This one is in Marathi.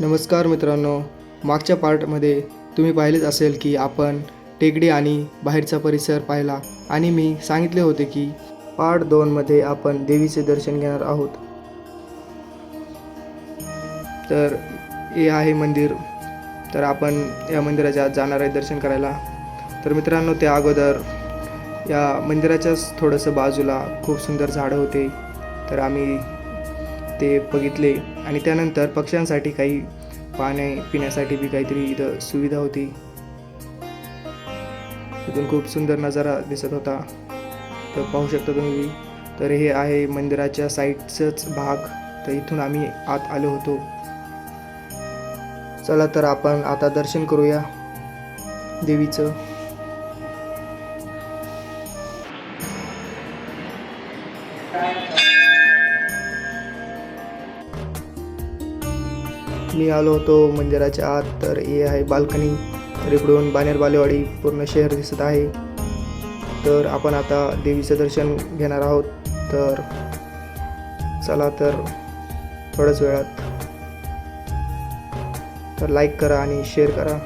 नमस्कार मित्रांनो, मागच्या पार्टमध्ये तुम्ही पाहिलेच असेल की आपण टेकडी आणि बाहेरचा परिसर पाहिला आणि मी सांगितले होते की पार्ट 2मध्ये आपण देवीचे दर्शन घेणार आहोत. तर हे आहे मंदिर. तर आपण या मंदिराच्या आत जाणार आहे दर्शन करायला. तर मित्रांनो, त्या अगोदर या मंदिराच्याच थोडंसं बाजूला खूप सुंदर झाडं होते. तर आम्ही ते बघितले आणि त्यानंतर पक्ष्यांसाठी काही पाणी पिण्यासाठी बी काहीतरी इथं सुविधा होती. इथून खूप सुंदर नजारा दिसत होता. तर पाहू शकता तुम्ही. तर हे आहे मंदिराच्या साईडचाच भाग. तर इथून आम्ही आत आलो होतो. चला तर आपण आता दर्शन करूया देवीचं. मी आलो होतो मंदिराच्या आत. तर हे आहे बाल्कनी. तर इकडून बानेर बालेवाडी पूर्ण शहर दिसत आहे. तर आपण आता देवीचं दर्शन घेणार आहोत. तर चला तर थोड्याच वेळात. तर लाईक करा आणि शेअर करा.